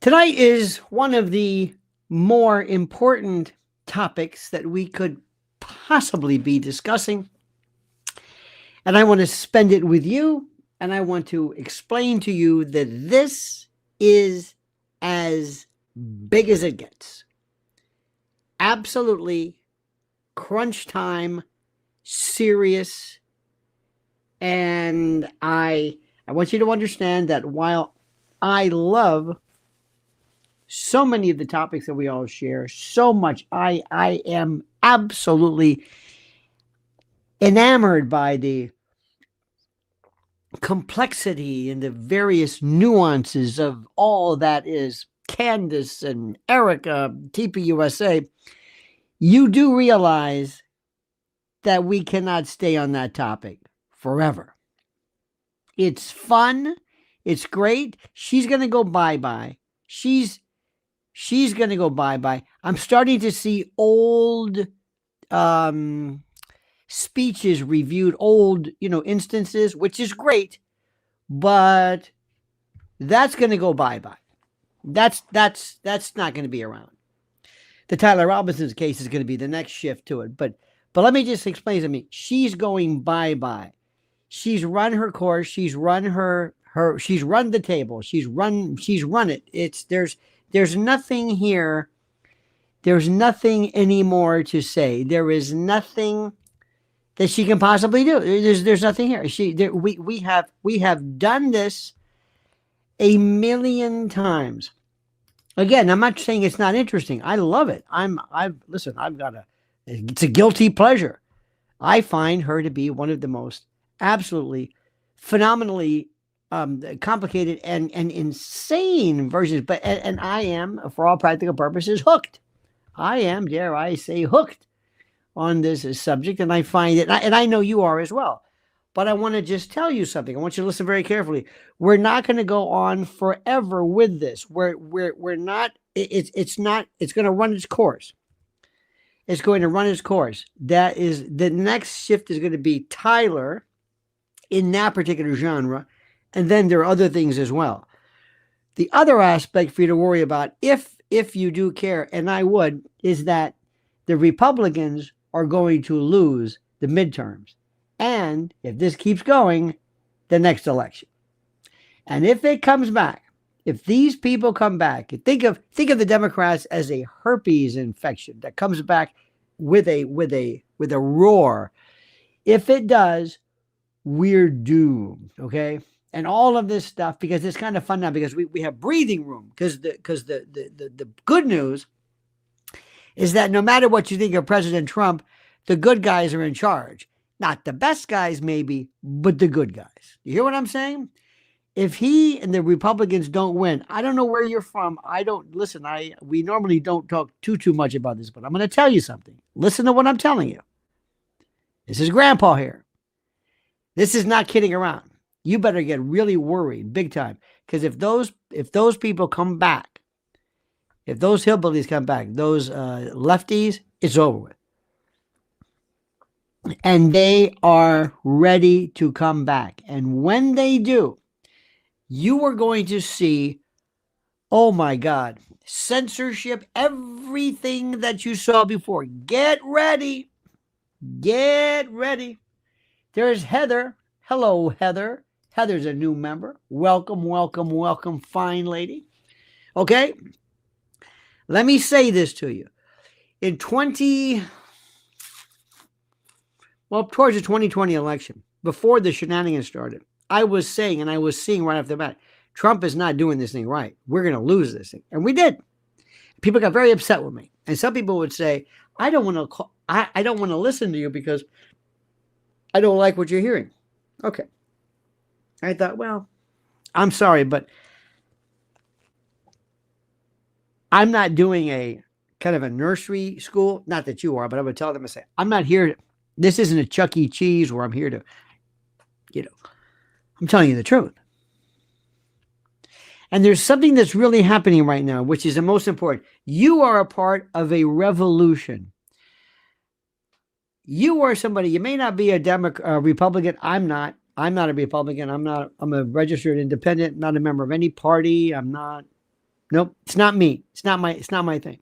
Tonight is one of the more important topics that we could possibly be discussing. And I want to spend it with you, and I want to explain to you that this is as big as it gets. Absolutely crunch time, serious. And I want you to understand that while I love so many of the topics that we all share, so much, I am absolutely enamored by the complexity and the various nuances of all that is Candace and Erica, TPUSA. You do realize that we cannot stay on that topic forever. It's fun. It's great. She's going to go bye-bye. She's going to go bye-bye. I'm starting to see old speeches reviewed, old, instances, which is great, but that's going to go bye-bye. That's not going to be around. The Tyler Robinson's case is going to be the next shift to it, but let me just explain to me. She's going bye-bye. She's run her course. She's run she's run the table. She's run it. There's nothing here. There's nothing anymore to say. There is nothing that she can possibly do. There's nothing here. We have done this a million times. Again, I'm not saying it's not interesting. I love it. It's a guilty pleasure. I find her to be one of the most absolutely phenomenally complicated and insane versions. And I am, for all practical purposes, hooked. I am, dare I say, hooked on this subject, and I find it, and I know you are as well. But I want to just tell you something. I want you to listen very carefully. We're not going to go on forever with this. We're not. It's going to run its course. It's going to run its course. That is, the next shift is going to be Tyler in that particular genre, and then there are other things as well. The other aspect for you to worry about, if you do care, and I would, is that the Republicans are going to lose the midterms. And if this keeps going, the next election. And if it comes back, if these people come back, think of the Democrats as a herpes infection that comes back with a roar. If it does, we're doomed. Okay. And all of this stuff, because it's kind of fun now, because we have breathing room, because the good news is that no matter what you think of President Trump, the good guys are in charge. Not the best guys, maybe, but the good guys. You hear what I'm saying? If he and the Republicans don't win, I don't know where you're from. We normally don't talk too much about this, but I'm going to tell you something. Listen to what I'm telling you. This is Grandpa here. This is not kidding around. You better get really worried big time, because if those people come back, if those hillbillies come back, those lefties, it's over with. And they are ready to come back. And when they do, you are going to see, oh my God, censorship, everything that you saw before. Get ready. Get ready. There's Heather. Hello, Heather. Heather's a new member. Welcome, welcome, welcome, fine lady. Okay? Let me say this to you. Towards the 2020 election, before the shenanigans started, I was saying, and I was seeing right off the bat, Trump is not doing this thing right. We're going to lose this thing. And we did. People got very upset with me. And some people would say, I don't want to listen to you because I don't like what you're hearing. Okay. I thought, well, I'm sorry, but I'm not doing a kind of a nursery school. Not that you are, but I would tell them and say, I'm not here. This isn't a Chuck E. Cheese where I'm here to, I'm telling you the truth. And there's something that's really happening right now, which is the most important. You are a part of a revolution. You are somebody, you may not be a Republican. I'm not a Republican. I'm a registered independent, not a member of any party. I'm not Nope, it's not me. It's not my thing.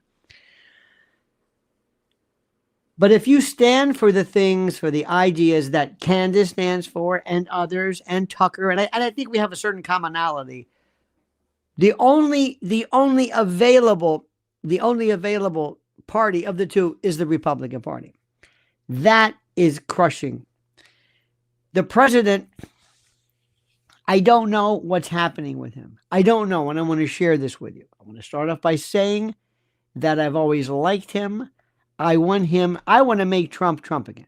But if you stand for the things, for the ideas that Candace stands for, and others, and Tucker, and I think we have a certain commonality. The only available party of the two is the Republican Party. That is crushing. The president, I don't know what's happening with him. I don't know, and I want to share this with you. I want to start off by saying that I've always liked him. I want to make Trump again.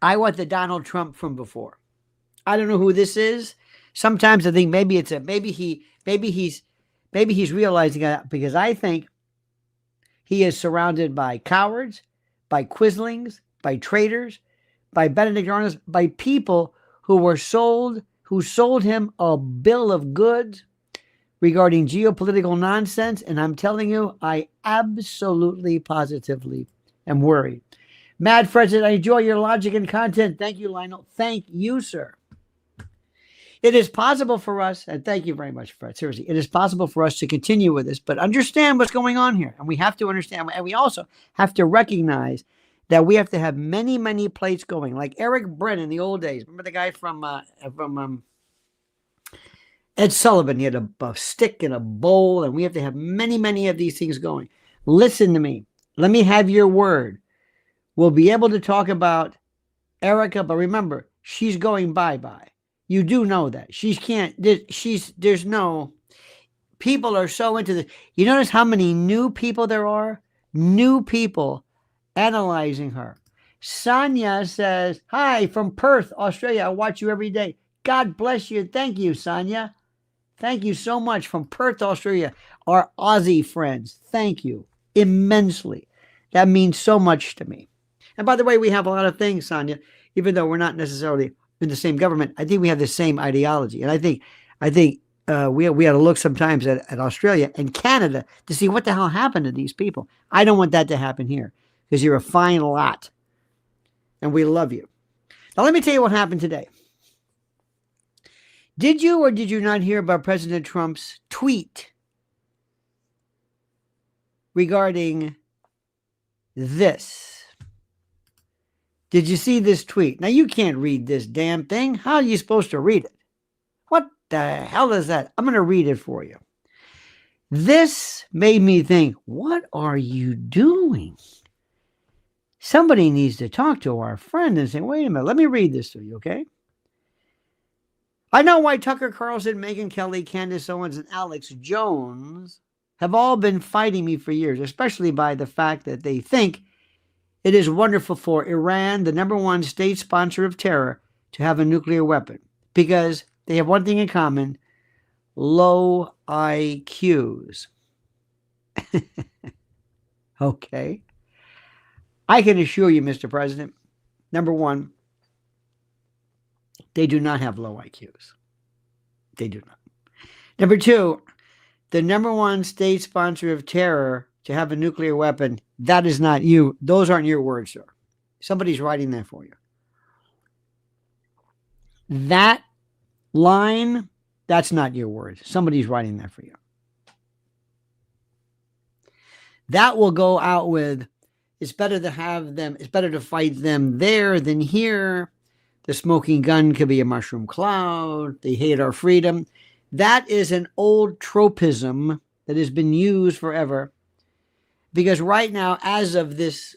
I want the Donald Trump from before. I don't know who this is. Sometimes I think maybe he's realizing that, because I think he is surrounded by cowards, by quislings, by traitors, by Benedict Arnolds, by people who sold him a bill of goods regarding geopolitical nonsense. And I'm telling you, I absolutely, positively am worried. Mad Fred said, I enjoy your logic and content. Thank you, Lionel. Thank you, sir. It is possible for us, and thank you very much, Fred. Seriously, it is possible for us to continue with this, but understand what's going on here. And we have to understand, and we also have to recognize that we have to have many, many plates going. Like Eric Bren in the old days. Remember the guy from Ed Sullivan? He had a stick and a bowl, and we have to have many, many of these things going. Listen to me. Let me have your word. We'll be able to talk about Erica, but remember, she's going bye-bye. You do know that. There's no, people are so into this. You notice how many new people there are? New people analyzing her. Sonia says, hi from Perth, Australia. I watch you every day. God bless you. Thank you, Sonia. Thank you so much from Perth, Australia. Our Aussie friends. Thank you immensely. That means so much to me. And by the way, we have a lot of things, Sonia, even though we're not necessarily in the same government. I think we have the same ideology. And I think we had to look sometimes at Australia and Canada to see what the hell happened to these people. I don't want that to happen here, because you're a fine lot and we love you. Now, let me tell you what happened today. Did you or did you not hear about President Trump's tweet regarding this? Did you see this tweet? Now, you can't read this damn thing. How are you supposed to read it? What the hell is that? I'm going to read it for you. This made me think, what are you doing? Somebody needs to talk to our friend and say, wait a minute, let me read this to you, okay? I know why Tucker Carlson, Megyn Kelly, Candace Owens, and Alex Jones have all been fighting me for years, especially by the fact that they think it is wonderful for Iran, the #1 state sponsor of terror, to have a nuclear weapon, because they have one thing in common: low IQs. Okay. I can assure you, Mr. President, #1, they do not have low IQs. They do not. #2, the #1 state sponsor of terror to have a nuclear weapon, that is not you. Those aren't your words, sir. Somebody's writing that for you. That line, that's not your words. Somebody's writing that for you. That will go out with, it's better to have them, it's better to fight them there than here. The smoking gun could be a mushroom cloud. They hate our freedom. That is an old tropism that has been used forever. Because right now, as of this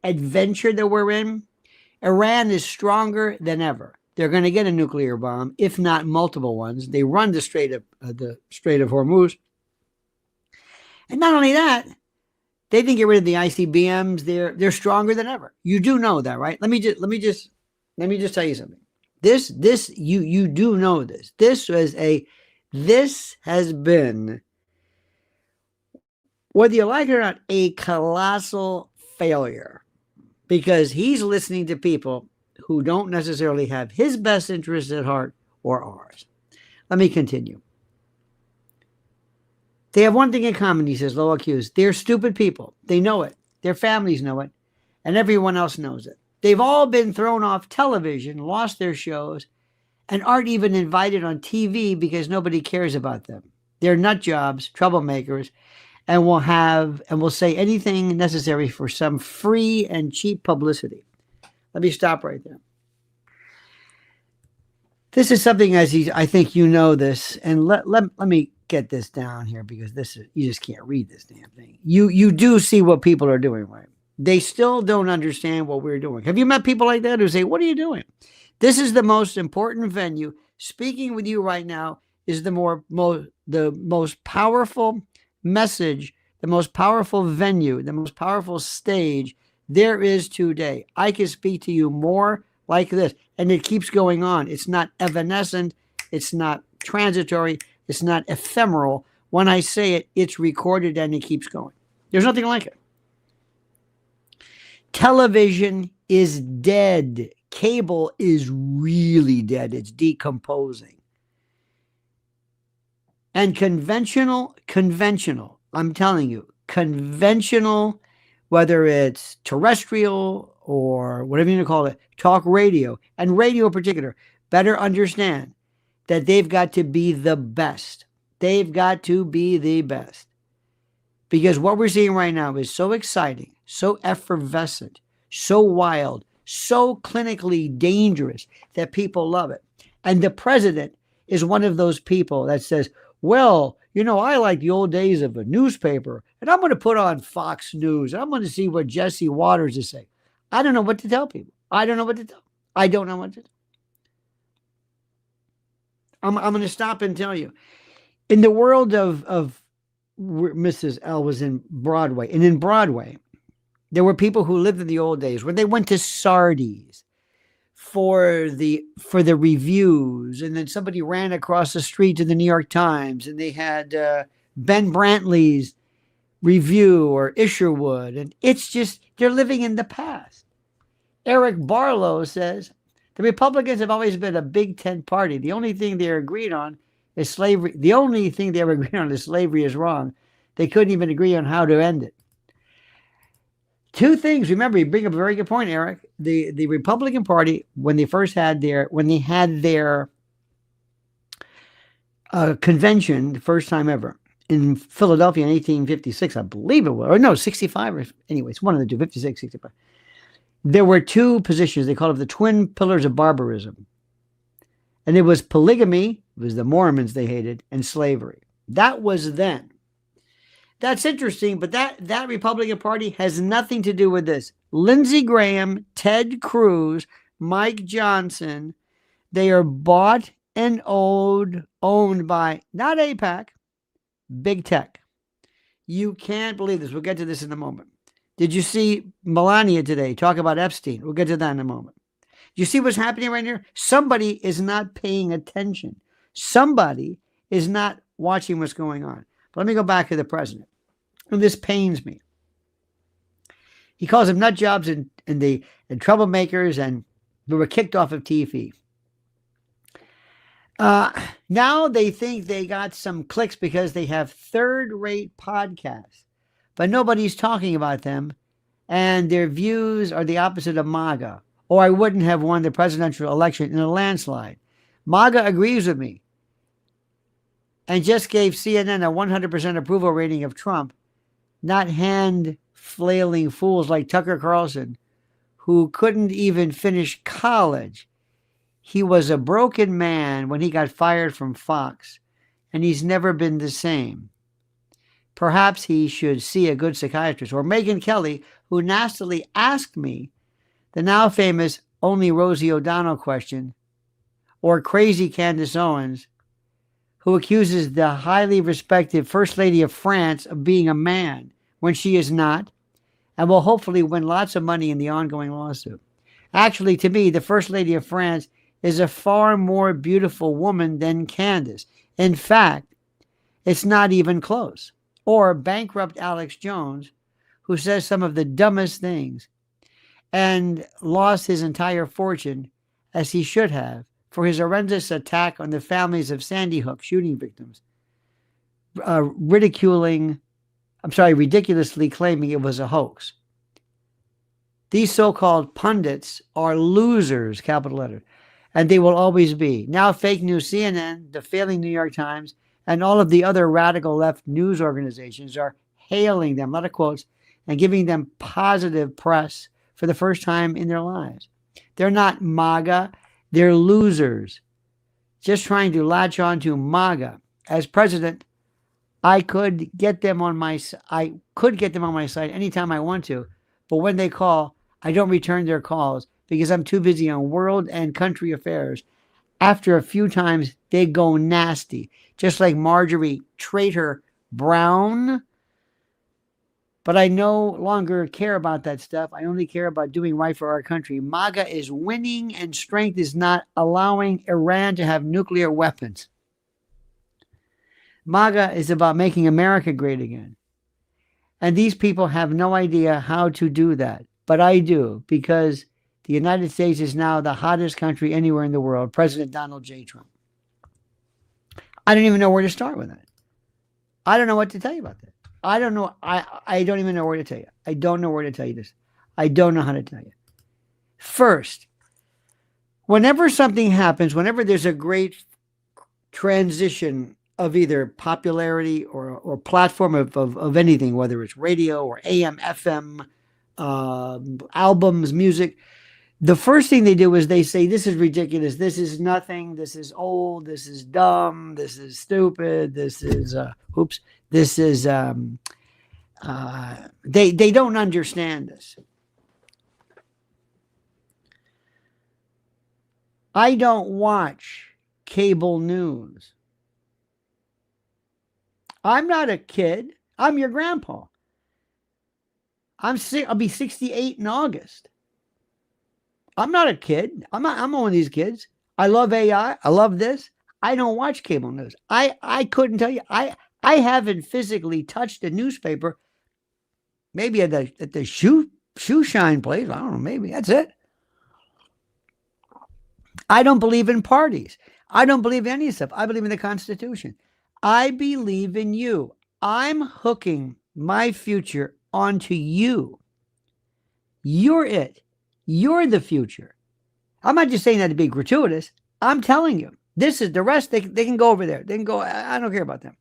adventure that we're in, Iran is stronger than ever. They're going to get a nuclear bomb, if not multiple ones. They run the Strait of Hormuz. And not only that, they didn't get rid of the ICBMs. They're stronger than ever. You do know that, right? Let me just tell you something. This you do know this. This has been, whether you like it or not, a colossal failure, because he's listening to people who don't necessarily have his best interests at heart or ours. Let me continue. They have one thing in common, he says, low IQs. They're stupid people. They know it. Their families know it. And everyone else knows it. They've all been thrown off television, lost their shows, and aren't even invited on TV because nobody cares about them. They're nut jobs, troublemakers, and will say anything necessary for some free and cheap publicity. Let me stop right there. This is something, I think you know this, and let me get this down here, because you just can't read this damn thing. You do see what people are doing, right? They still don't understand what we're doing. Have you met people like that who say, "What are you doing?" This is the most important venue. Speaking with you right now is the most powerful message, the most powerful venue, the most powerful stage there is today. I can speak to you more like this, and it keeps going on. It's not evanescent. It's not transitory. It's not ephemeral. When I say it, it's recorded and it keeps going. There's nothing like it. Television is dead. Cable is really dead. It's decomposing. And conventional, I'm telling you, conventional, whether it's terrestrial or whatever you want to call it, talk radio, and radio in particular, better understand that they've got to be the best. They've got to be the best. Because what we're seeing right now is so exciting, so effervescent, so wild, so clinically dangerous that people love it. And the president is one of those people that says, well, I like the old days of a newspaper, and I'm going to put on Fox News, and I'm going to see what Jesse Waters is saying. I don't know what to tell people. I don't know what to tell. I don't know what to do. I'm going to stop and tell you. In the world of Mrs. L was in Broadway, and in Broadway, there were people who lived in the old days when they went to Sardi's for the reviews, and then somebody ran across the street to the New York Times, and they had Ben Brantley's review or Isherwood, and it's just, they're living in the past. Eric Barlow says the Republicans have always been a Big Tent party. The only thing they're agreed on is slavery. The only thing they ever agreed on is slavery is wrong. They couldn't even agree on how to end it. Two things. Remember, you bring up a very good point, Eric. The Republican Party, when they had their convention, the first time ever in Philadelphia in 1856, I believe it was, or no, 65, or anyways, one of the two, 56, 65. There were two positions. They called it the twin pillars of barbarism. And it was polygamy, it was the Mormons they hated, and slavery. That was then. That's interesting, but that Republican Party has nothing to do with this. Lindsey Graham, Ted Cruz, Mike Johnson, they are bought and owned by, not AIPAC, big tech. You can't believe this. We'll get to this in a moment. Did you see Melania today talk about Epstein? We'll get to that in a moment. You see what's happening right here? Somebody is not paying attention. Somebody is not watching what's going on. But let me go back to the president. And this pains me. He calls them nut jobs and troublemakers, and we were kicked off of TV. Now they think they got some clicks because they have third-rate podcasts, but nobody's talking about them, and their views are the opposite of MAGA, or I wouldn't have won the presidential election in a landslide. MAGA agrees with me and just gave CNN a 100% approval rating of Trump, not hand-flailing fools like Tucker Carlson, who couldn't even finish college. He was a broken man when he got fired from Fox, and he's never been the same. Perhaps he should see a good psychiatrist. Or Megyn Kelly, who nastily asked me the now famous only Rosie O'Donnell question, or crazy Candace Owens, who accuses the highly respected First Lady of France of being a man when she is not, and will hopefully win lots of money in the ongoing lawsuit. Actually, to me, the First Lady of France is a far more beautiful woman than Candace. In fact, it's not even close. Or bankrupt Alex Jones, who says some of the dumbest things and lost his entire fortune, as he should have, for his horrendous attack on the families of Sandy Hook shooting victims, ridiculously claiming it was a hoax. These so-called pundits are losers, capital letter. And they will always be. Now, fake news CNN, the failing New York Times, and all of the other radical left news organizations are hailing them, a lot of quotes, and giving them positive press for the first time in their lives. They're not MAGA, they're losers, just trying to latch on to MAGA. As president, I could get them on my side anytime I want to, but when they call, I don't return their calls because I'm too busy on world and country affairs. After a few times, they go nasty, just like Marjorie Traitor Brown. But I no longer care about that stuff. I only care about doing right for our country. MAGA is winning, and strength is not allowing Iran to have nuclear weapons. MAGA is about making America great again. And these people have no idea how to do that. But I do, because the United States is now the hottest country anywhere in the world. President Donald J. Trump. I don't even know where to start with that. I don't know what to tell you about that. I don't know. I don't even know where to tell you. I don't know where to tell you this. I don't know how to tell you. First, whenever something happens, whenever there's a great transition of either popularity or platform of anything, whether it's radio or AM, FM, albums, music, the first thing they do is they say, this is ridiculous, this is nothing, this is old, this is dumb, this is stupid, this is, this is, they don't understand this. I don't watch cable news. I'm not a kid. I'm your grandpa. I'll be 68 in August. I'm not a kid. I'm one of these kids. I love AI. I love this. I don't watch cable news. I couldn't tell you. I haven't physically touched a newspaper. Maybe at the shoe shine place. I don't know. Maybe that's it. I don't believe in parties. I don't believe in any stuff. I believe in the Constitution. I believe in you. I'm hooking my future onto you. You're it. You're the future. I'm not just saying that to be gratuitous. I'm telling you. This is the rest. They can go over there. They can go. I don't care about them.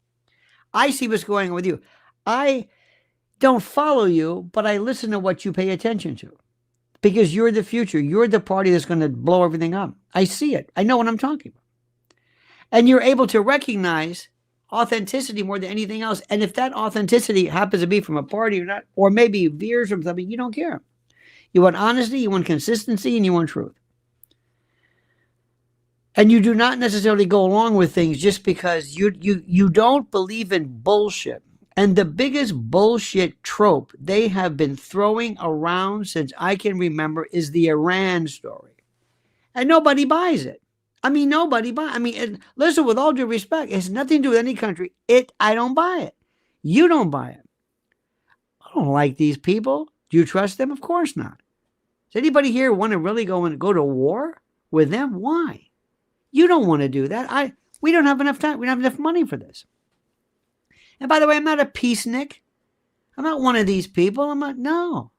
I see what's going on with you. I don't follow you, but I listen to what you pay attention to. Because you're the future. You're the party that's going to blow everything up. I see it. I know what I'm talking about. And you're able to recognize authenticity more than anything else. And if that authenticity happens to be from a party or not, or maybe veers from something, you don't care. You want honesty, you want consistency, and you want truth. And you do not necessarily go along with things just because you don't believe in bullshit. And the biggest bullshit trope they have been throwing around since I can remember is the Iran story. And nobody buys it. I mean, nobody buys it. I mean, listen, with all due respect, it has nothing to do with any country. I don't buy it. You don't buy it. I don't like these people. Do you trust them? Of course not. Does anybody here want to really go to war with them? Why? You don't want to do that. We don't have enough time. We don't have enough money for this. And by the way, I'm not a peacenik. I'm not one of these people. No.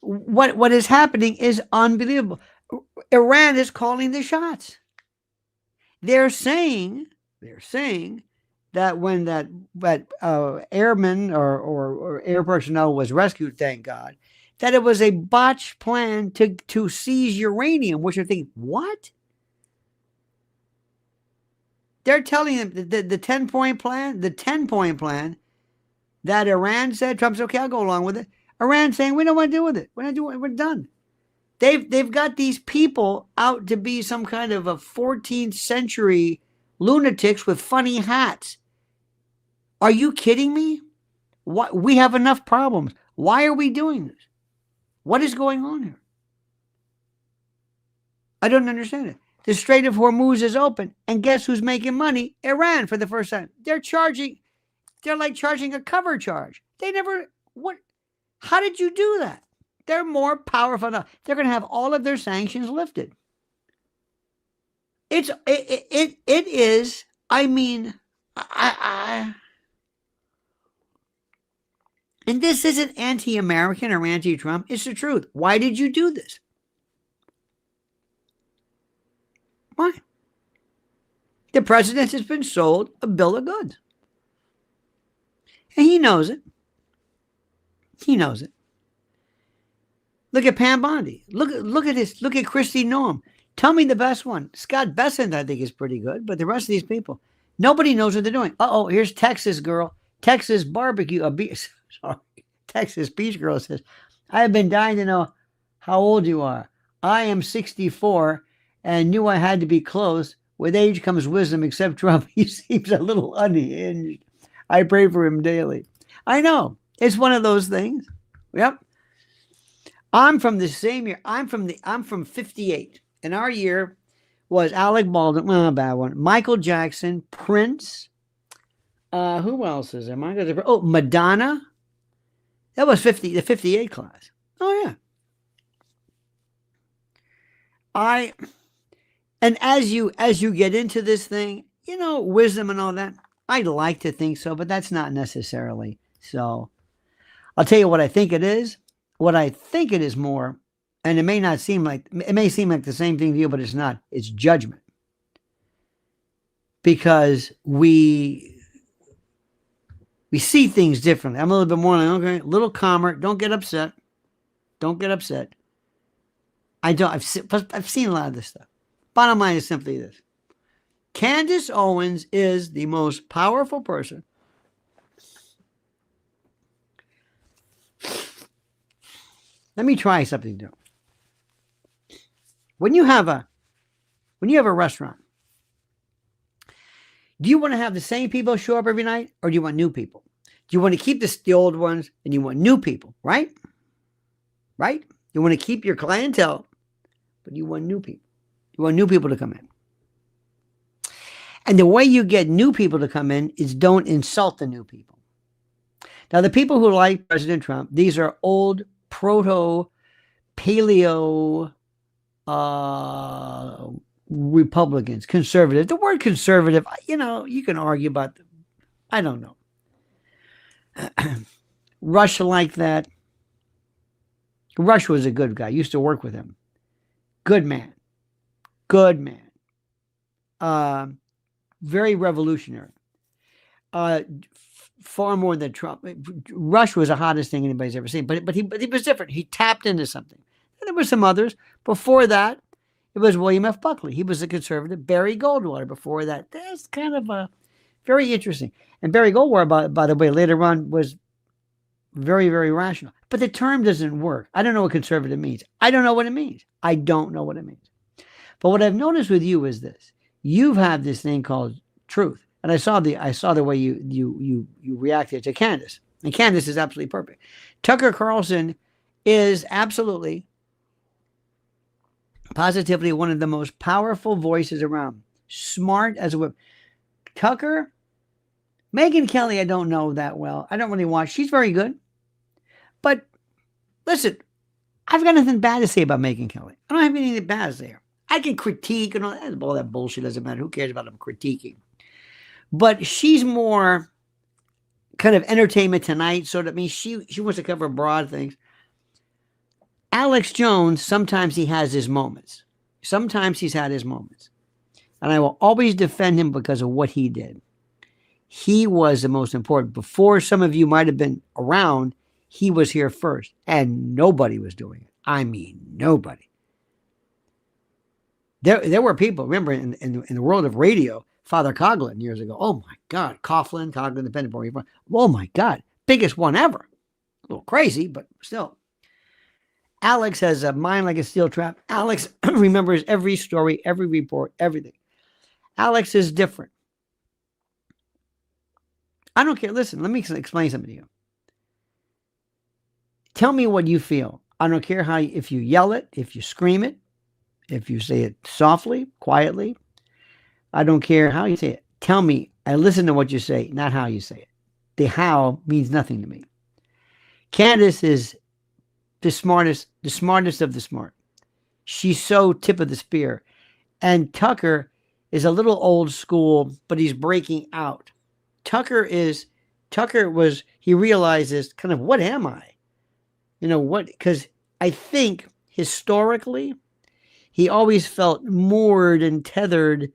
What is happening is unbelievable. Iran is calling the shots. They're saying that when that airman or air personnel was rescued, thank God, that it was a botched plan to seize uranium, which you're thinking, what? They're telling them the 10-point plan, that Iran said, Trump said, okay, I'll go along with it. Iran saying, we don't want to deal with it. We're not doing it. We're done. They've got these people out to be some kind of a 14th century lunatics with funny hats. Are you kidding me? What? We have enough problems. Why are we doing this? What is going on here? I don't understand it. The Strait of Hormuz is open, and guess who's making money? Iran, for the first time. They're like charging a cover charge. What? How did you do that? They're more powerful now. They're going to have all of their sanctions lifted. It is, I mean, and this isn't anti-American or anti-Trump. It's the truth. Why did you do this? Why? The president has been sold a bill of goods. And he knows it. He knows it. Look at Pam Bondi. Look at this. Look at Christy Noem. Tell me the best one. Scott Bessent, I think, is pretty good, but the rest of these people, nobody knows what they're doing. Uh-oh, here's Texas girl. Texas barbecue. Sorry. Texas Beach Girl says, I have been dying to know how old you are. I am 64 and knew I had to be close. With age comes wisdom, except Trump. He seems a little unhinged. I pray for him daily. I know. It's one of those things. Yep. I'm from the same year. I'm from 58. And our year was Alec Baldwin. Well, a bad one. Michael Jackson, Prince. Who else is there? Madonna. That was the 58 class. Oh, yeah. And as you get into this thing, wisdom and all that, I'd like to think so, but that's not necessarily so. I'll tell you what I think it is. What I think it is more, and it may seem like the same thing to you, but it's not. It's judgment. Because we see things differently. I'm a little bit more like, okay, a little calmer. Don't get upset. Don't get upset. I've seen a lot of this stuff. Bottom line is simply this. Candace Owens is the most powerful person Let me try something new. When you have a restaurant, do you want to have the same people show up every night, or do you want new people? Do you want to keep the old ones and you want new people, right? Right? You want to keep your clientele, but you want new people. You want new people to come in. And the way you get new people to come in is don't insult the new people. Now, the people who like President Trump, these are old proto-paleo Republicans, conservative. The word conservative, you can argue about them. I don't know. Rush like that. Rush was a good guy. Used to work with him. Good man. Good man. Very revolutionary. Far more than Trump. Rush was the hottest thing anybody's ever seen. But he was different. He tapped into something. And there were some others. Before that, it was William F. Buckley. He was a conservative. Barry Goldwater before that. That's kind of very interesting. And Barry Goldwater, by the way, later on was very, very rational. But the term doesn't work. I don't know what conservative means. I don't know what it means. I don't know what it means. But what I've noticed with you is this. You've had this thing called truth. And I saw the way you reacted to Candace. And Candace is absolutely perfect. Tucker Carlson is absolutely, positively one of the most powerful voices around. Smart as a whip. Tucker, Megyn Kelly, I don't know that well. I don't really watch. She's very good. But listen, I've got nothing bad to say about Megyn Kelly. I don't have anything bad to say her. I can critique and all that bullshit doesn't matter. Who cares about them critiquing? But she's more kind of Entertainment Tonight, sort of. I mean, she wants to cover broad things. Alex Jones, sometimes he has his moments. Sometimes he's had his moments. And I will always defend him because of what he did. He was the most important. Before some of you might have been around, he was here first. And nobody was doing it. I mean, nobody. There were people, remember, in the world of radio, Father Coughlin years ago. Oh, my God. Coughlin, depending on where you're from. Oh, my God. Biggest one ever. A little crazy, but still. Alex has a mind like a steel trap. Alex remembers every story, every report, everything. Alex is different. I don't care. Listen, let me explain something to you. Tell me what you feel. I don't care if you yell it, if you scream it, if you say it softly, quietly. I don't care how you say it. Tell me. I listen to what you say, not how you say it. The how means nothing to me. Candace is the smartest of the smart. She's so tip of the spear. And Tucker is a little old school, but he's breaking out. He realizes kind of, what am I? Because I think historically, he always felt moored and tethered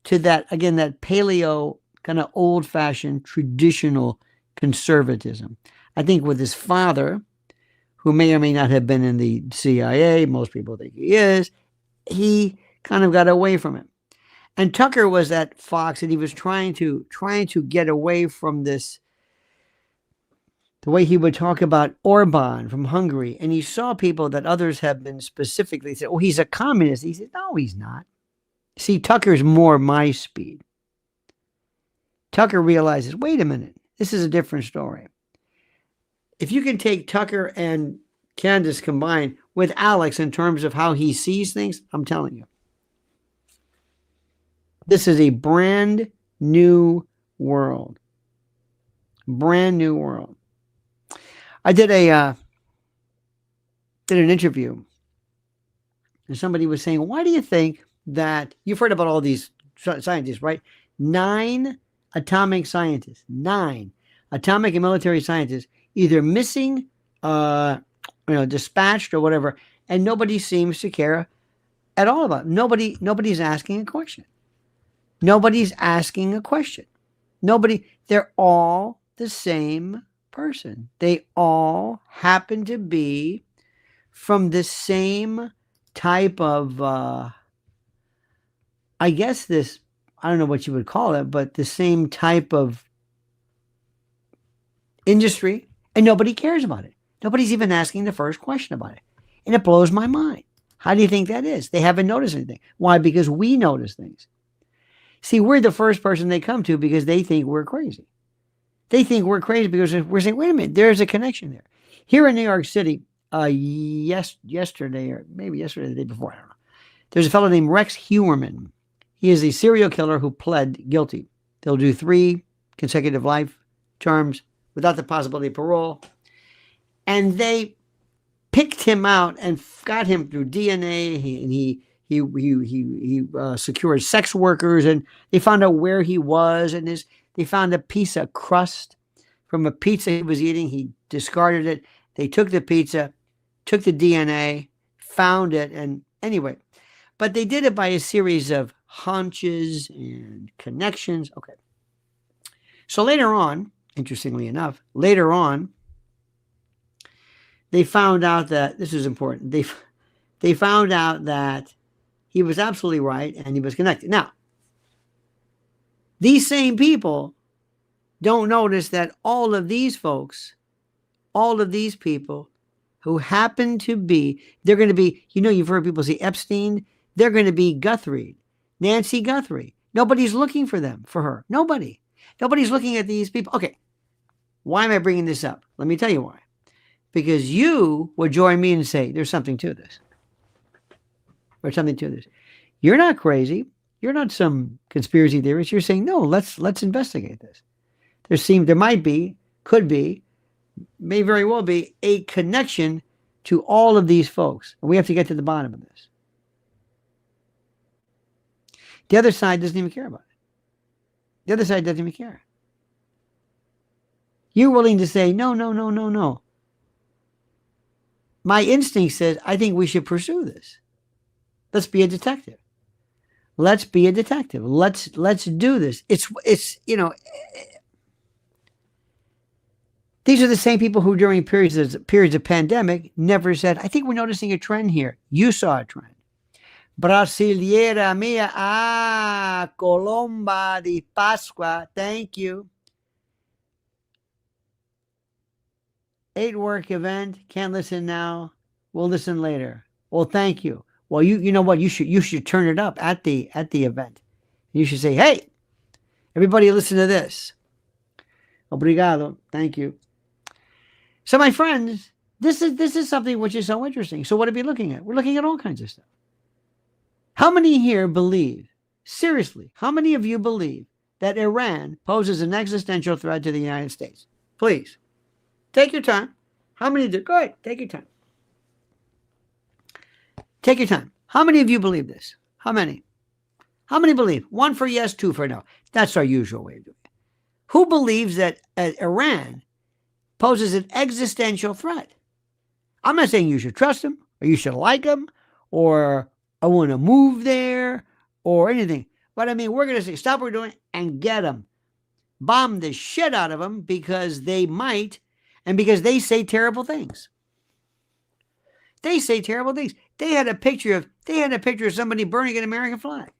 to that, again, that paleo kind of old-fashioned traditional conservatism. I think with his father, who may or may not have been in the CIA, most people think he is, he kind of got away from it. And Tucker was at Fox, and he was trying to get away from this, the way he would talk about Orban from Hungary. And he saw people that others have been specifically said, oh, he's a communist. He said, no, he's not. See, Tucker's more my speed. Tucker realizes, wait a minute, this is a different story. If you can take Tucker and Candace combined with Alex in terms of how he sees things, I'm telling you, this is a brand new world. Brand new world. I did an interview, and somebody was saying, why do you think that, you've heard about all these scientists, right? 9 atomic scientists, 9 atomic and military scientists, either missing, dispatched or whatever, and nobody seems to care at all about it. Nobody's asking a question. Nobody's asking a question. They're all the same person. They all happen to be from the same type of, I guess I don't know what you would call it, but the same type of industry, and nobody cares about it. Nobody's even asking the first question about it. And it blows my mind. How do you think that is? They haven't noticed anything. Why? Because we notice things. See, we're the first person they come to because they think we're crazy. They think we're crazy because we're saying, wait a minute, there's a connection there. Here in New York City, yesterday, or maybe yesterday or the day before, I don't know, there's a fellow named Rex Heuermann. He is a serial killer who pled guilty. They'll do 3 consecutive life terms without the possibility of parole. And they picked him out and got him through DNA. He secured sex workers, and they found out where he was, and they found a piece of crust from a pizza he was eating. He discarded it. They took the pizza, took the DNA, found it, and anyway, but they did it by a series of hunches and connections. Okay. So later on, interestingly enough, they found out that, this is important, they found out that he was absolutely right and he was connected. Now, these same people don't notice that all of these folks, all of these people who happen to be, they're going to be, you've heard people say Epstein, they're going to be Guthrie, Nancy Guthrie. Nobody's looking for her. Nobody's looking at these people. Okay, why am I bringing this up? Let me tell you why. Because you would join me and say, there's something to this. There's something to this. You're not crazy. You're not some conspiracy theorist. You're saying, no, let's investigate this. There might be, could be, may very well be a connection to all of these folks. And we have to get to the bottom of this. The other side doesn't even care about it. The other side doesn't even care. You're willing to say, no. My instinct says, I think we should pursue this. Let's be a detective. Let's be a detective. Let's do this. It's these are the same people who during periods of pandemic never said, I think we're noticing a trend here. You saw a trend. Brasileira mia, Colomba di Pasqua, thank you. 8-work event, can't listen now, we'll listen later. Well, thank you. Well, you know what, you should turn it up at the event. You should say, hey, everybody listen to this. Obrigado, thank you. So my friends, this is something which is so interesting. So what are we looking at? We're looking at all kinds of stuff. How many here believe, seriously, how many of you believe that Iran poses an existential threat to the United States? Please, take your time. How many do? Go ahead, take your time. Take your time. How many of you believe this? How many? How many believe? 1 for yes, 2 for no. That's our usual way of doing it. Who believes that Iran poses an existential threat? I'm not saying you should trust him or you should like him or I want to move there or anything. But I mean, we're going to say, stop what we're doing and get them. Bomb the shit out of them because they might and because they say terrible things. They say terrible things. They had a picture of somebody burning an American flag.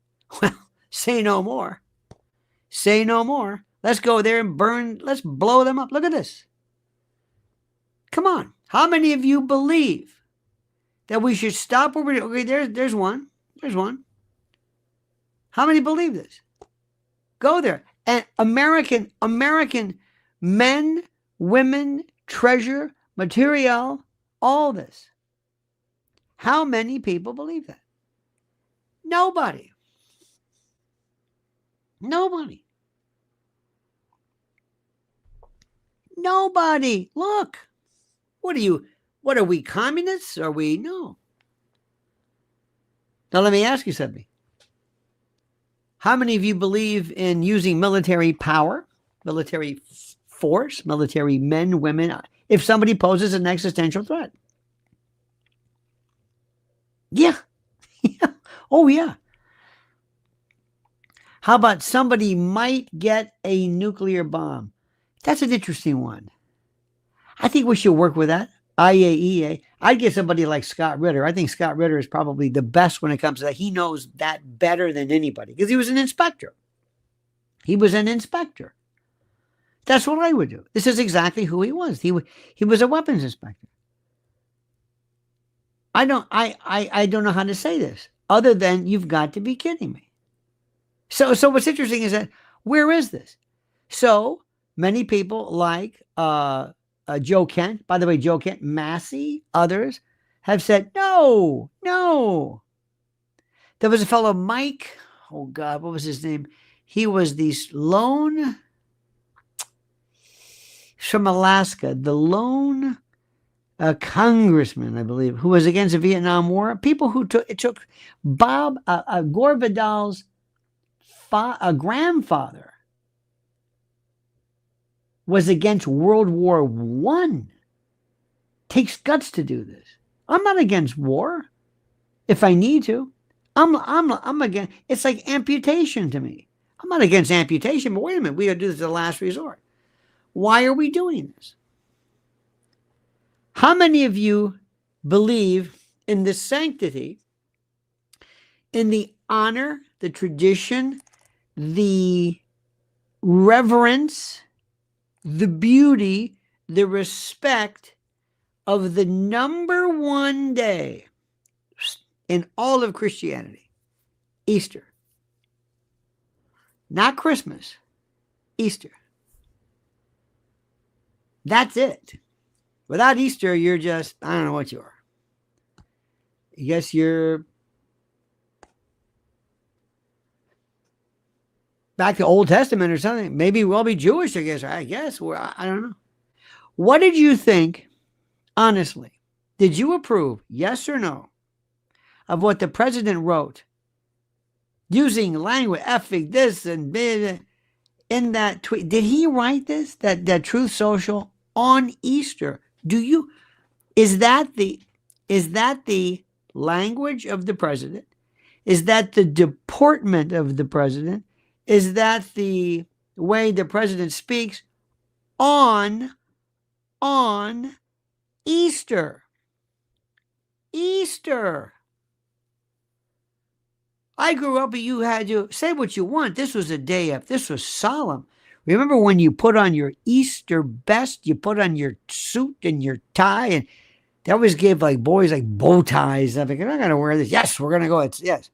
Well, say no more. Say no more. Let's go there and burn. Let's blow them up. Look at this. Come on. How many of you believe that we should stop what we're doing? Okay, there's one. There's one. How many believe this? Go there. And American men, women, treasure, material, all this. How many people believe that? Nobody. Nobody. Nobody. Look. What are we, communists? Are we? No. Now let me ask you something. How many of you believe in using military power, military force, military men, women, if somebody poses an existential threat? Yeah. Yeah. Oh, yeah. How about somebody might get a nuclear bomb? That's an interesting one. I think we should work with that. IAEA. I'd get somebody like Scott Ritter. I think Scott Ritter is probably the best when it comes to that. He knows that better than anybody because he was an inspector. He was an inspector. That's what I would do. This is exactly who he was. He was a weapons inspector. I don't know how to say this other than you've got to be kidding me. So what's interesting is that where is this? So many people like Joe Kent, by the way, Joe Kent, Massey, others have said, no. There was a fellow, Mike, oh God, what was his name? He was the lone, from Alaska, the lone congressman, I believe, who was against the Vietnam War. People who took Bob, Gore Vidal's grandfather was against World War I. Takes guts to do this. I'm not against war. If I need to, I'm against. It's like amputation to me. I'm not against amputation, but wait a minute, we got to do this as a last resort. Why are we doing this? How many of you believe in the sanctity, in the honor, the tradition, the reverence, the beauty, the respect of the number one day in all of Christianity? Easter. Not Christmas. Easter. That's it. Without Easter, you're just, I don't know what you are. I guess you're back to Old Testament or something. Maybe we'll be Jewish, I guess. I don't know. What did you think, honestly? Did you approve, yes or no, of what the president wrote? Using language, effing this and in that tweet. Did he write this? That Truth Social on Easter? Is that the language of the president? Is that the deportment of the president? Is that the way the president speaks on Easter? Easter. I grew up and you had to say what you want. This was a day of, this was solemn. Remember when you put on your Easter best, you put on your suit and your tie, and they always give like boys like bow ties. I'm like, I'm not going to wear this. Yes, we're going to go. Yes.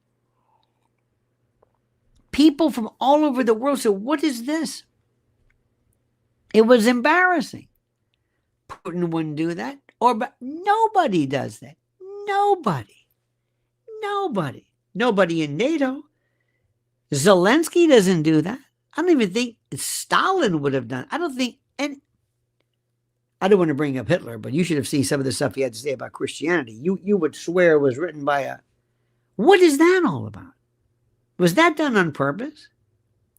People from all over the world said, what is this? It was embarrassing. Putin wouldn't do that. But nobody does that. Nobody in NATO. Zelensky doesn't do that. I don't even think Stalin would have done. I don't think, and I don't want to bring up Hitler, but you should have seen some of the stuff he had to say about Christianity. You would swear it was written by a, what is that all about? Was that done on purpose?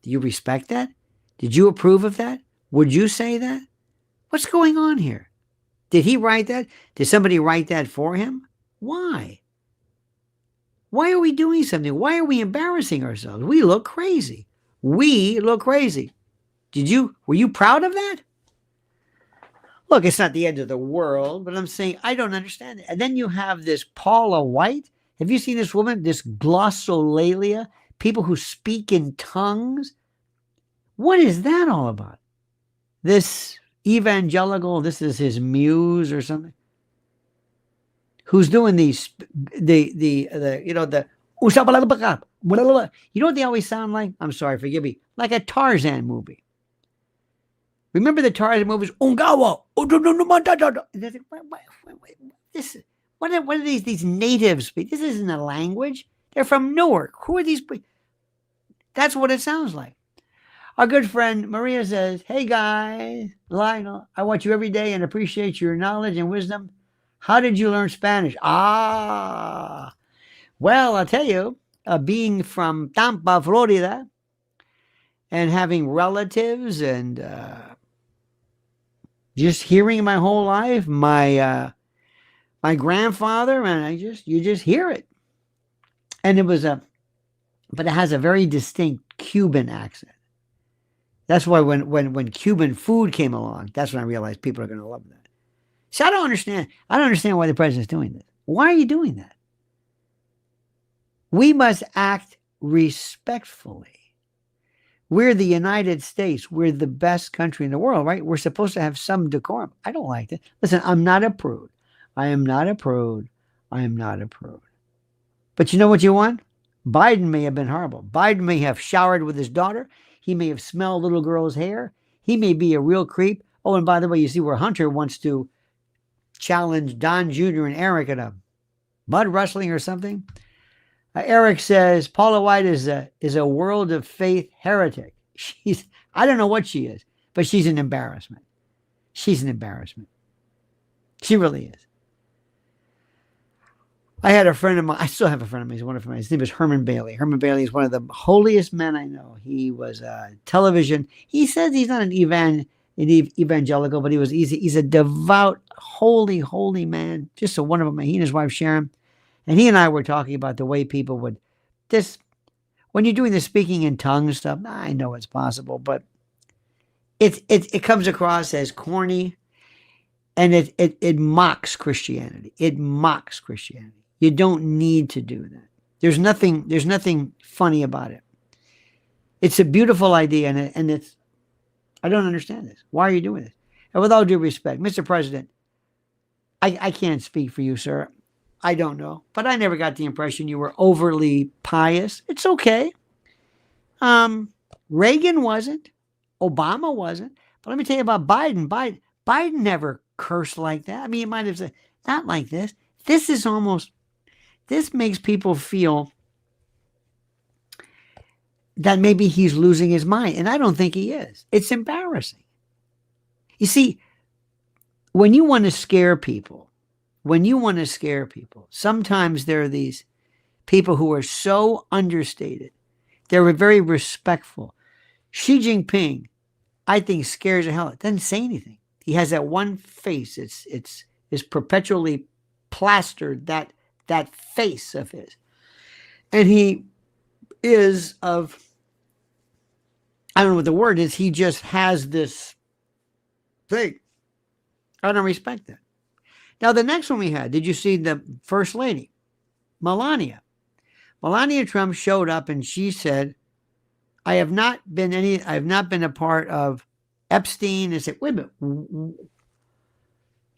Do you respect that? Did you approve of that? Would you say that? What's going on here? Did he write that? Did somebody write that for him? Why? Why are we doing something? Why are we embarrassing ourselves? We look crazy. We look crazy. Were you proud of that? Look, it's not the end of the world, but I'm saying I don't understand it. And then you have this Paula White. Have you seen this woman, this glossolalia? People who speak in tongues. What is that all about? This evangelical, this is his muse or something. Who's doing these, you know what they always sound like? I'm sorry, forgive me. Like a Tarzan movie. Remember the Tarzan movies? Ungawa. This, what are these natives speak? This isn't a language. They're from Newark. Who are these people? That's what it sounds like. Our good friend Maria says, hey guys, Lionel, I watch you every day and appreciate your knowledge and wisdom. How did you learn Spanish? Well, I'll tell you, being from Tampa, Florida, and having relatives and just hearing my whole life, my grandfather, and you just hear it. And but it has a very distinct Cuban accent. That's why when Cuban food came along, that's when I realized people are going to love that. So I don't understand why the president's doing this. Why are you doing that? We must act respectfully. We're the United States. We're the best country in the world, right? We're supposed to have some decorum. I don't like that. Listen, I'm not a prude. I am not a prude. I am not a prude. But you know what you want? Biden may have been horrible. Biden may have showered with his daughter. He may have smelled little girls' hair. He may be a real creep. Oh, and by the way, you see where Hunter wants to challenge Don Jr. and Eric at a mud wrestling or something. Eric says Paula White is a world of faith heretic. I don't know what she is, but she's an embarrassment. She's an embarrassment. She really is. I had a friend of mine. I still have a friend of mine. He's a wonderful man. His name is Herman Bailey. Herman Bailey is one of the holiest men I know. He was television. He says he's not an evangelical, but he's a devout, holy man. Just a wonderful man. He and his wife Sharon. And he and I were talking about the way people would when you're doing the speaking in tongues stuff, I know it's possible, but it comes across as corny, and it mocks Christianity. It mocks Christianity. You don't need to do that. There's nothing funny about it. It's a beautiful idea, and I don't understand this. Why are you doing this? And with all due respect, Mr. President, I can't speak for you, sir. I don't know, but I never got the impression you were overly pious. It's okay. Reagan wasn't. Obama wasn't. But let me tell you about Biden. Biden never cursed like that. I mean, you might have said, not like this. This makes people feel that maybe he's losing his mind. And I don't think he is. It's embarrassing. You see, when you want to scare people, sometimes there are these people who are so understated. They're very respectful. Xi Jinping, I think, scares the hell out. Doesn't say anything. He has that one face. It's perpetually plastered, that face of his. And he is of, I don't know what the word is. He just has this thing. I don't respect that. Now, the next one we had, did you see the First Lady, Melania? Melania Trump showed up and she said, I have not been a part of Epstein. I said, wait a minute.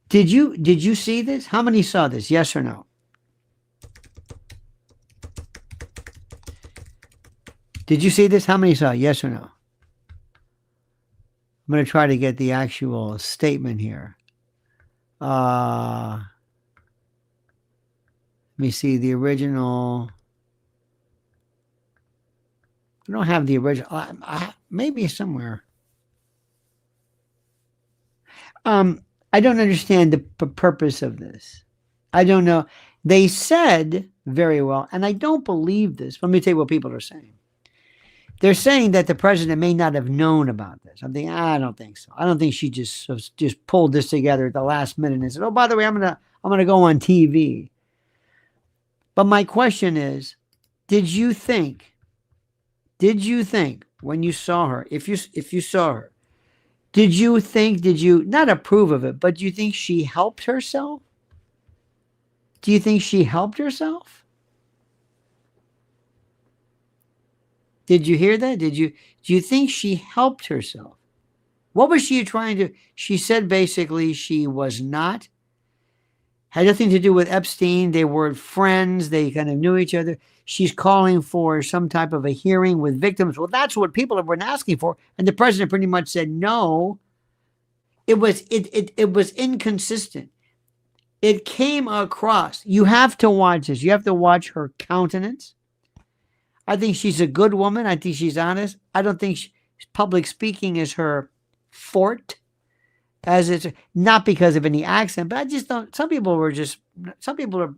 Did you see this? How many saw this? Yes or no? Did you see this? How many saw it? Yes or no? I'm going to try to get the actual statement here. Let me see the original. I don't have the original. Maybe somewhere. I don't understand the purpose of this. I don't know. They said very well, and I don't believe this. Let me tell you what people are saying. They're saying that the president may not have known about this. I'm thinking, I don't think so. I don't think she just pulled this together at the last minute and said, "Oh, by the way, I'm gonna go on TV." But my question is, did you think when you saw her, if you saw her, did you not approve of it, but do you think she helped herself? Do you think she helped herself? Did you hear that? Do you think she helped herself? What was she trying to? She said basically she was not, had nothing to do with Epstein. They were friends. They kind of knew each other. She's calling for some type of a hearing with victims. Well, that's what people have been asking for. And the president pretty much said no. It was inconsistent. It came across. You have to watch this. You have to watch her countenance. I think she's a good woman. I think she's honest. I don't think public speaking is her forte, as it's not because of any accent, but I just don't. Some people are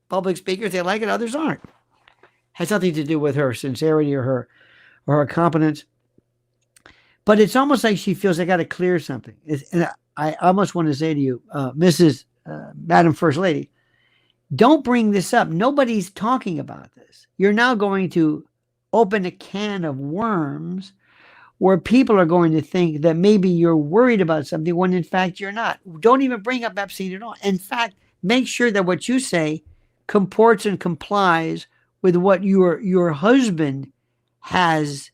public speakers. They like it. Others aren't. Has nothing to do with her sincerity or her competence. But it's almost like she feels I got to clear something. And I almost want to say to you, Madam First Lady, don't bring this up. Nobody's talking about this. You're now going to open a can of worms where people are going to think that maybe you're worried about something when in fact you're not. Don't even bring up Epstein at all. In fact, make sure that what you say comports and complies with what your husband has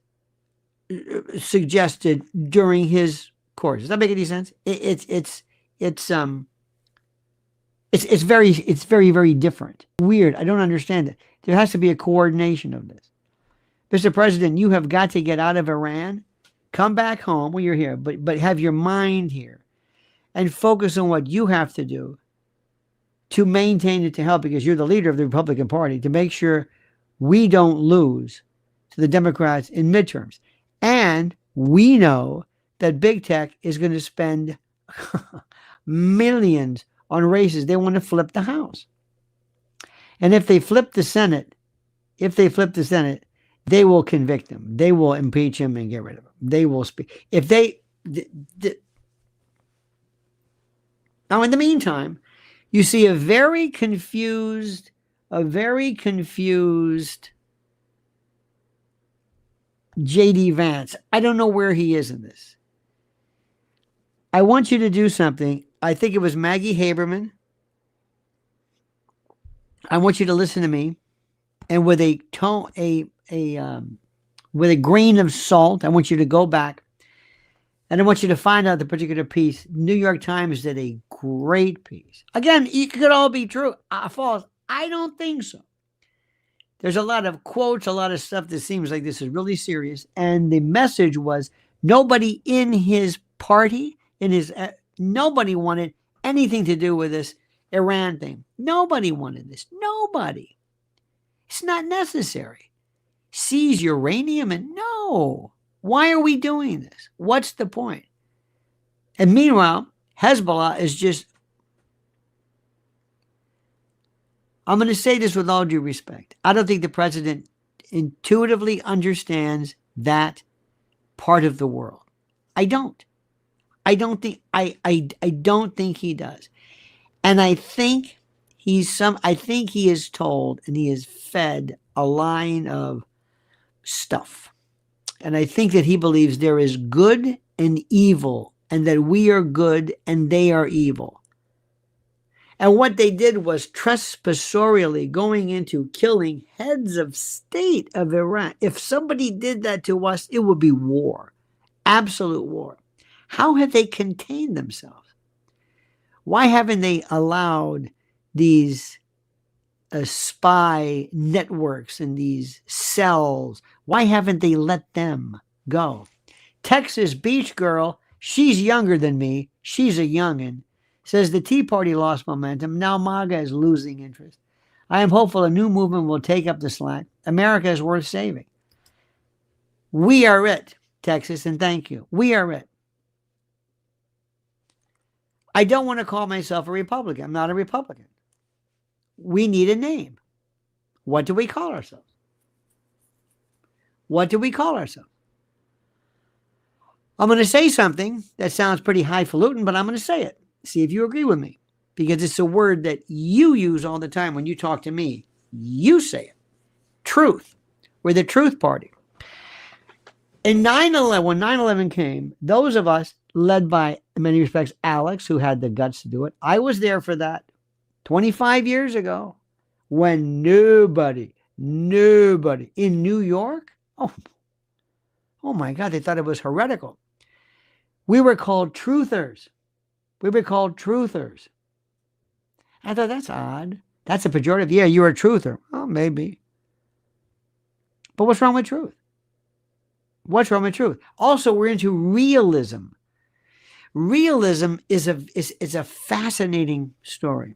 suggested during his course. Does that make any sense? It's very, very different. Weird. I don't understand it. There has to be a coordination of this. Mr. President, you have got to get out of Iran, come back home when you're here, but have your mind here and focus on what you have to do to maintain it, to help, because you're the leader of the Republican Party, to make sure we don't lose to the Democrats in midterms. And we know that big tech is going to spend millions on races. They want to flip the House. And if they flip the Senate, they will convict him. They will impeach him and get rid of him. They will speak. If they... Now, in the meantime, you see a very confused J.D. Vance. I don't know where he is in this. I want you to do something. I think it was Maggie Haberman. I want you to listen to me, and with a tone, with a grain of salt, I want you to go back, and I want you to find out the particular piece. New York Times did a great piece. Again, it could all be true, false. I don't think so. There's a lot of quotes, a lot of stuff that seems like this is really serious. And the message was nobody in his party, nobody wanted anything to do with this Iran thing. Nobody wanted this. Nobody. It's not necessary. Seize uranium and no. Why are we doing this? What's the point? And meanwhile, Hezbollah is just, I'm going to say this with all due respect. I don't think the president intuitively understands that part of the world. I don't think he does. And I think he is told and he is fed a line of stuff. And I think that he believes there is good and evil, and that we are good and they are evil. And what they did was trespassorially going into killing heads of state of Iran. If somebody did that to us, it would be war, absolute war. How have they contained themselves? Why haven't they allowed these spy networks and these cells? Why haven't they let them go? Texas beach girl, she's younger than me. She's a youngin'. Says the Tea Party lost momentum. Now MAGA is losing interest. I am hopeful a new movement will take up the slack. America is worth saving. We are it, Texas, and thank you. We are it. I don't want to call myself a Republican. I'm not a Republican. We need a name. What do we call ourselves? What do we call ourselves? I'm going to say something that sounds pretty highfalutin, but I'm going to say it. See if you agree with me, because it's a word that you use all the time when you talk to me. You say it. Truth. We're the truth party. In 9/11, when 9/11 came, those of us led by, in many respects, Alex, who had the guts to do it. I was there for that 25 years ago when nobody in New York, oh my God, they thought it was heretical. We were called truthers. I thought, that's odd. That's a pejorative. Yeah, you're a truther. Oh, maybe. But what's wrong with truth? Also, we're into realism. Realism is a fascinating story.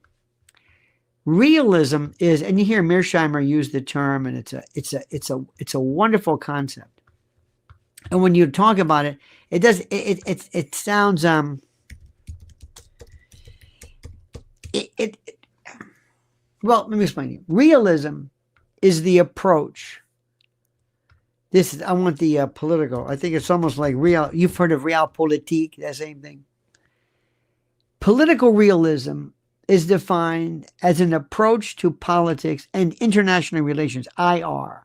Realism is, and you hear Mearsheimer use the term, and it's a wonderful concept. And when you talk about it, it sounds well, let me explain to you. Realism is the approach. I want the political. I think it's almost like real. You've heard of realpolitik, that same thing. Political realism is defined as an approach to politics and international relations, IR,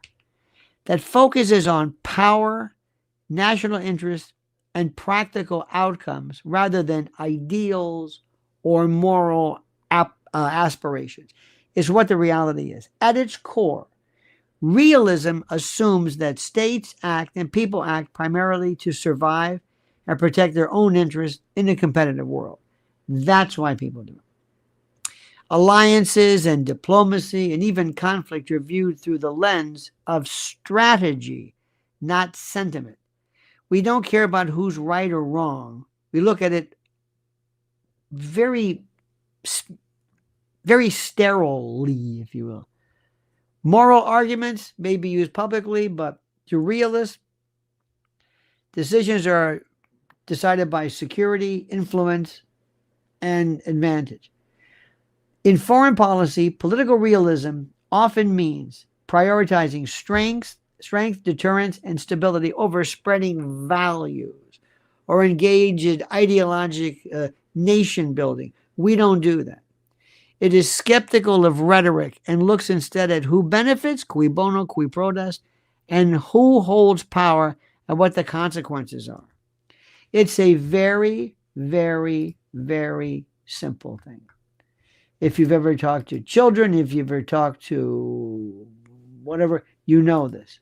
that focuses on power, national interest, and practical outcomes rather than ideals or moral aspirations. Is what the reality is. At its core, realism assumes that states act and people act primarily to survive and protect their own interests in a competitive world. That's why people do it. Alliances and diplomacy and even conflict are viewed through the lens of strategy, not sentiment. We don't care about who's right or wrong. We look at it very sterilely, if you will. Moral arguments may be used publicly, but to realists, decisions are decided by security, influence, and advantage. In foreign policy, political realism often means prioritizing strength, deterrence, and stability over spreading values or engage in ideologic nation building. We don't do that. It is skeptical of rhetoric and looks instead at who benefits, cui bono, cui prodest, and who holds power and what the consequences are. It's a very, very, very simple thing. If you've ever talked to children, if you've ever talked to whatever, you know this.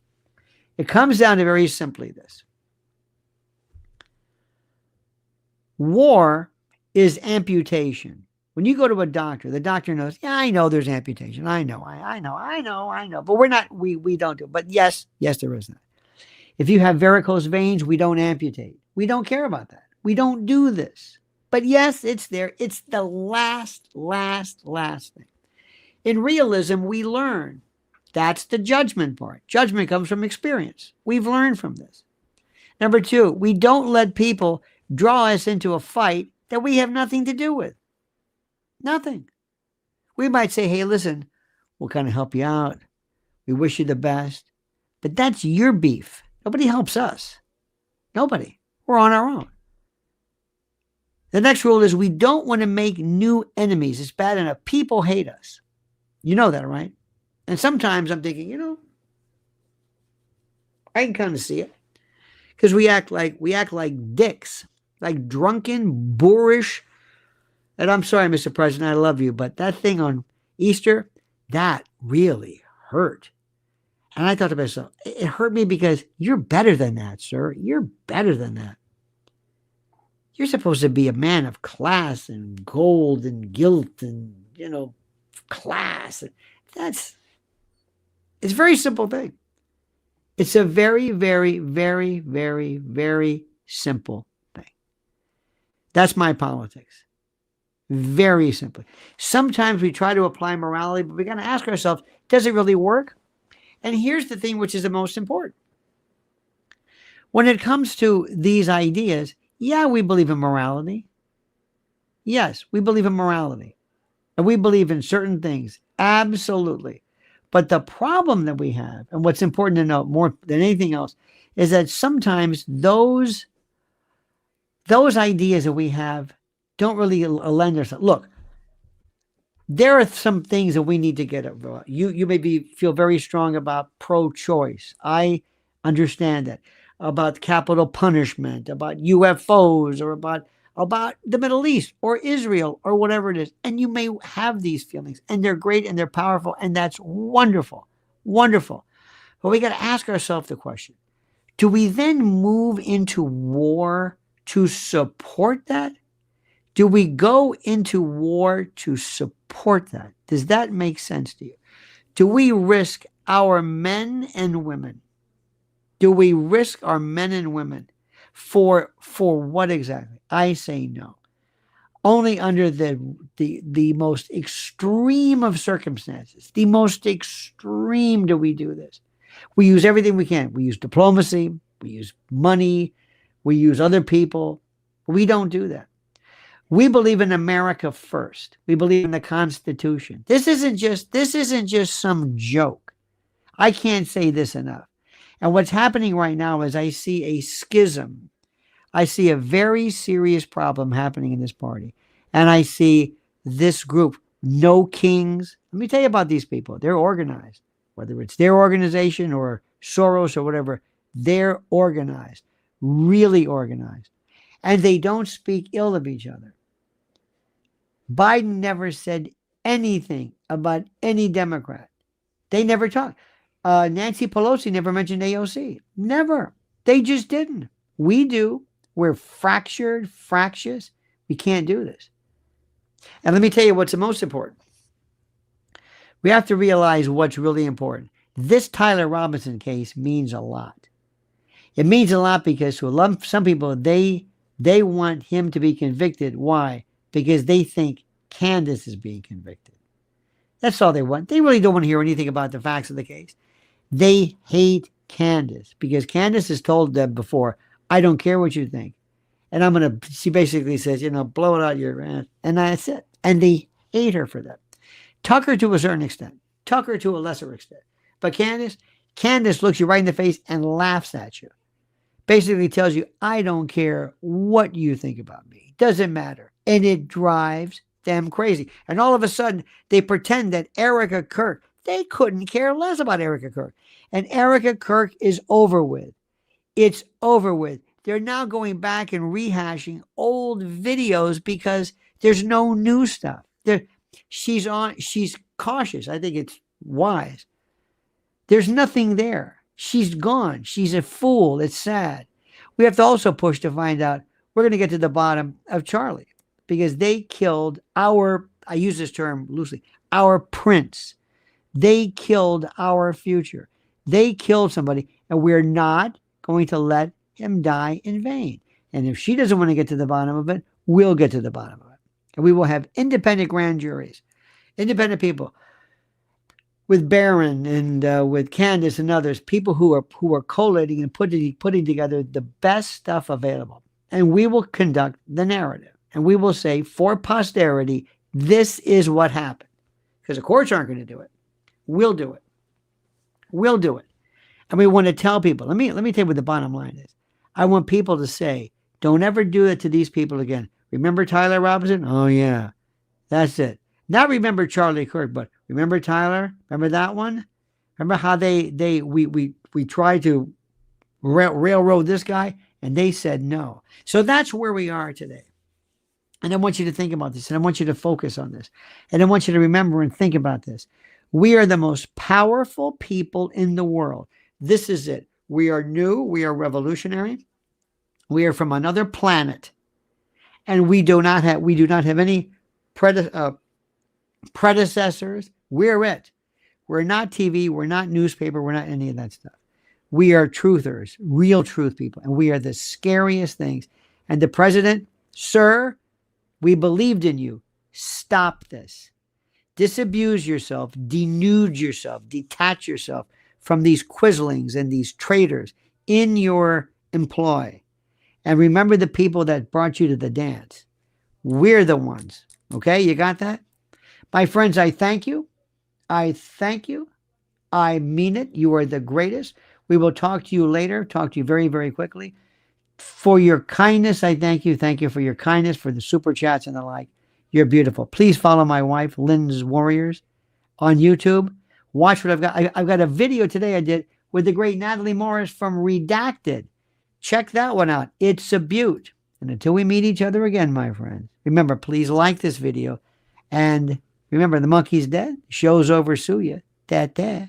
It comes down to very simply this. War is amputation. When you go to a doctor, the doctor knows, yeah, I know there's amputation. I know. But we don't do it. But yes, there is that. If you have varicose veins, we don't amputate. We don't care about that. We don't do this. But yes, it's there. It's the last thing. In realism, we learn. That's the judgment part. Judgment comes from experience. We've learned from this. Number two, we don't let people draw us into a fight that we have nothing to do with. Nothing. We might say, hey, listen, we'll kind of help you out. We wish you the best. But that's your beef. Nobody helps us. Nobody. We're on our own. The next rule is we don't want to make new enemies. It's bad enough. People hate us. You know that, right? And sometimes I'm thinking, I can kind of see it. Because we act like dicks, like drunken, boorish. And I'm sorry, Mr. President, I love you, but that thing on Easter, that really hurt. And I thought to myself, it hurt me because you're better than that, sir. You're better than that. You're supposed to be a man of class and gold and gilt and, class. It's a very simple thing. It's a very, very, very, very, very simple thing. That's my politics. Very simply. Sometimes we try to apply morality, but we got to ask ourselves, does it really work? And here's the thing which is the most important. When it comes to these ideas, yeah, we believe in morality. Yes, we believe in morality. And we believe in certain things. Absolutely. But the problem that we have, and what's important to know more than anything else, is that sometimes those ideas that we have don't really lend ourselves. Look, there are some things that we need to get over. You maybe feel very strong about pro-choice. I understand that. About capital punishment, about UFOs, or about the Middle East or Israel or whatever it is. And you may have these feelings, and they're great and they're powerful, and that's wonderful. Wonderful. But we got to ask ourselves the question, do we then move into war to support that? Do we go into war to support that? Does that make sense to you? Do we risk our men and women? Do we risk our men and women for what exactly? I say no. Only under the most extreme of circumstances, the most extreme, do we do this. We use everything we can. We use diplomacy, we use money, we use other people. We don't do that. We believe in America first. We believe in the Constitution. This isn't just some joke. I can't say this enough. And what's happening right now is I see a schism. I see a very serious problem happening in this party. And I see this group, No Kings. Let me tell you about these people. They're organized. Whether it's their organization or Soros or whatever, they're organized, really organized. And they don't speak ill of each other. Biden never said anything about any Democrat. They never talked. Nancy Pelosi never mentioned AOC. Never. They just didn't. We do. We're fractured, fractious. We can't do this. And let me tell you what's the most important. We have to realize what's really important. This Tyler Robinson case means a lot. It means a lot because to some people, they want him to be convicted. Why? Because they think Candace is being convicted. That's all they want. They really don't want to hear anything about the facts of the case. They hate Candace because Candace has told them before, I don't care what you think. And she basically says, blow it out your ass. And that's it. And they hate her for that. Tucker to a certain extent. Tucker to a lesser extent. But Candace looks you right in the face and laughs at you. Basically tells you, I don't care what you think about me. Doesn't matter. And it drives them crazy. And all of a sudden, they pretend that Erica Kirk, they couldn't care less about Erica Kirk. And Erica Kirk is over with. It's over with. They're now going back and rehashing old videos because there's no new stuff. She's cautious. I think it's wise. There's nothing there. She's gone. She's a fool. It's sad. We have to also push to find out. We're going to get to the bottom of Charlie because they killed I use this term loosely, our prince. They killed our future. They killed somebody, and we're not going to let him die in vain. And if she doesn't want to get to the bottom of it, we'll get to the bottom of it. And we will have independent grand juries, independent people with Barron and with Candace and others, people who are collating and putting together the best stuff available. And we will conduct the narrative. And we will say, for posterity, this is what happened. Because the courts aren't going to do it. We'll do it. We'll do it. And we want to tell people, let me tell you what the bottom line is. I want people to say, don't ever do it to these people again. Remember Tyler Robinson? Oh, yeah. That's it. Not remember Charlie Kirk, but remember Tyler? Remember that one? Remember how we tried to railroad this guy and they said no. So that's where we are today. And I want you to think about this, and I want you to focus on this. And I want you to remember and think about this. We are the most powerful people in the world. This is it. We are new. We are revolutionary. We are from another planet. And we do not have any predecessors. We're it. We're not TV. We're not newspaper. We're not any of that stuff. We are truthers, real truth people. And we are the scariest things. And the president, sir, we believed in you. Stop this. Disabuse yourself, denude yourself, detach yourself from these quislings and these traitors in your employ. And remember the people that brought you to the dance. We're the ones. Okay, you got that? My friends, I thank you. I thank you. I mean it. You are the greatest. We will talk to you later. Talk to you very, very quickly. For your kindness, I thank you. Thank you for your kindness, for the super chats and the like. You're beautiful. Please follow my wife, Lynn's Warriors, on YouTube. Watch what I've got. I've got a video today I did with the great Natalie Morris from Redacted. Check that one out. It's a beaut. And until we meet each other again, my friends, remember, please like this video. And remember, the monkey's dead. Show's over, sue ya. Ta-ta.